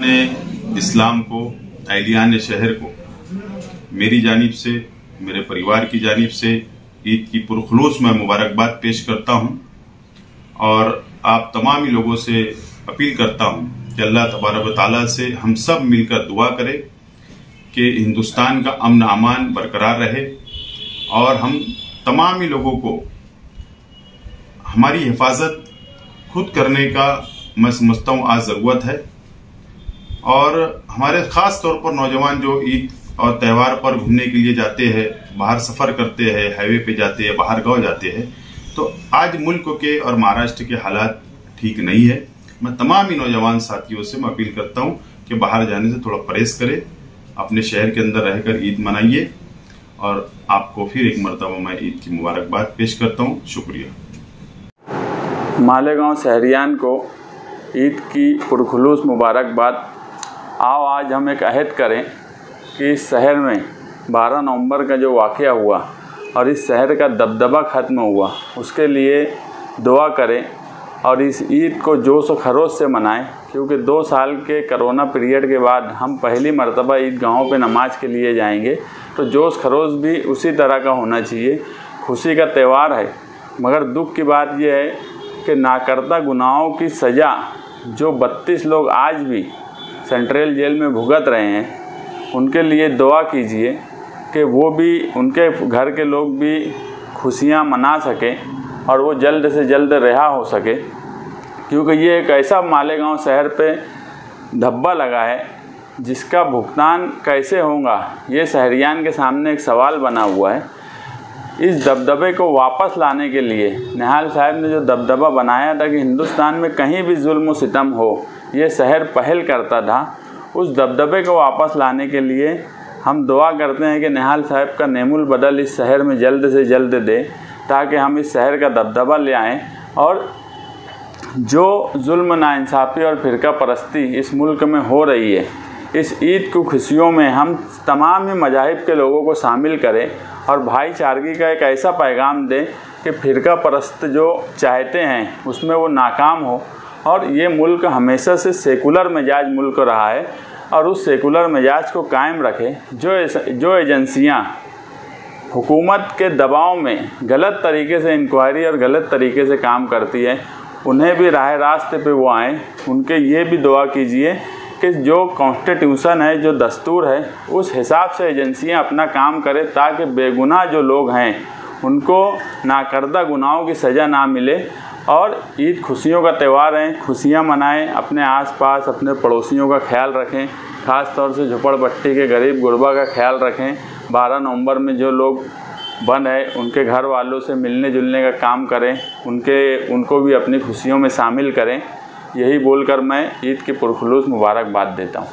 इस्लाम को, अहलियान शहर को मेरी जानिब से, मेरे परिवार की जानिब से ईद की पुरखुलूस मैं मुबारकबाद पेश करता हूं और आप तमाम ही लोगों से अपील करता हूं कि अल्लाह तबारक व तआला से हम सब मिलकर दुआ करें कि हिंदुस्तान का अमन अमान बरकरार रहे और हम तमाम ही लोगों को हमारी हिफाजत खुद करने का मैं समझता हूँ आज ज़रूरत है। और हमारे ख़ास तौर पर नौजवान जो ईद और त्यौहार पर घूमने के लिए जाते हैं, बाहर सफ़र करते हैं, हाईवे पे जाते हैं, बाहर गाँव जाते हैं, तो आज मुल्क के और महाराष्ट्र के हालात ठीक नहीं है। मैं तमाम ही नौजवान साथियों से मैं अपील करता हूँ कि बाहर जाने से थोड़ा परहेज करें, अपने शहर के अंदर रहकर ईद मनाइए। और आपको फिर एक मरतबा मैं ईद की मुबारकबाद पेश करता हूँ। शुक्रिया। मालेगांव शहरियान को ईद की पुरखुलूस मुबारकबाद। आओ आज हम एक अहद करें कि इस शहर में 12 नवंबर का जो वाक़या हुआ और इस शहर का दबदबा ख़त्म हुआ, उसके लिए दुआ करें और इस ईद को जोश और खरोश से मनाएं, क्योंकि 2 साल के कोरोना पीरियड के बाद हम पहली मरतबा ईद गाहों पे नमाज के लिए जाएंगे, तो जोश खरोश भी उसी तरह का होना चाहिए। खुशी का त्यौहार है, मगर दुख की बात यह है कि नाकर्ता गुनाहों की सज़ा जो 32 लोग आज भी सेंट्रल जेल में भुगत रहे हैं, उनके लिए दुआ कीजिए कि वो भी, उनके घर के लोग भी खुशियां मना सकें और वो जल्द से जल्द रिहा हो सके, क्योंकि ये एक ऐसा मालेगांव शहर पे धब्बा लगा है जिसका भुगतान कैसे होगा, ये शहरियान के सामने एक सवाल बना हुआ है। इस दबदबे को वापस लाने के लिए निहाल साहब ने जो दबदबा बनाया था कि हिंदुस्तान में कहीं भी जुल्म सितम हो, ये शहर पहल करता था, उस दबदबे को वापस लाने के लिए हम दुआ करते हैं कि निहाल साहब का नेमुल बदल इस शहर में जल्द से जल्द दे, ताकि हम इस शहर का दबदबा ले आएँ और जो जुल्म नाइंसाफ़ी और फ़िरका परस्ती इस मुल्क में हो रही है, इस ईद की खुशियों में हम तमाम ही मज़ाहिब के लोगों को शामिल करें और भाईचारगी का एक ऐसा पैगाम दें कि फ़िरका परस्त जो चाहते हैं उसमें वो नाकाम हो। और ये मुल्क हमेशा से सेकुलर मिजाज मुल्क रहा है और उस सेकुलर मिजाज को कायम रखे। जो एजेंसियाँ हुकूमत के दबाव में गलत तरीके से इंक्वायरी और गलत तरीके से काम करती है, उन्हें भी राह रास्ते पे वो आएँ। उनके ये भी दुआ कीजिए कि जो कॉन्स्टिट्यूशन है, जो दस्तूर है, उस हिसाब से एजेंसियां अपना काम करें, ताकि बेगुनाह जो लोग हैं उनको नाकर्दा गुनाहों की सज़ा ना मिले। और ईद खुशियों का त्यौहार है, खुशियां मनाएं, अपने आसपास अपने पड़ोसियों का ख्याल रखें, ख़ास तौर से झुपड़पट्टी के गरीब गुरबा का ख्याल रखें। 12 नवंबर में जो लोग बंद है उनके घर वालों से मिलने जुलने का काम करें, उनको भी अपनी खुशियों में शामिल करें। यही बोलकर मैं ईद की पुरखुलूस मुबारकबाद देता हूँ।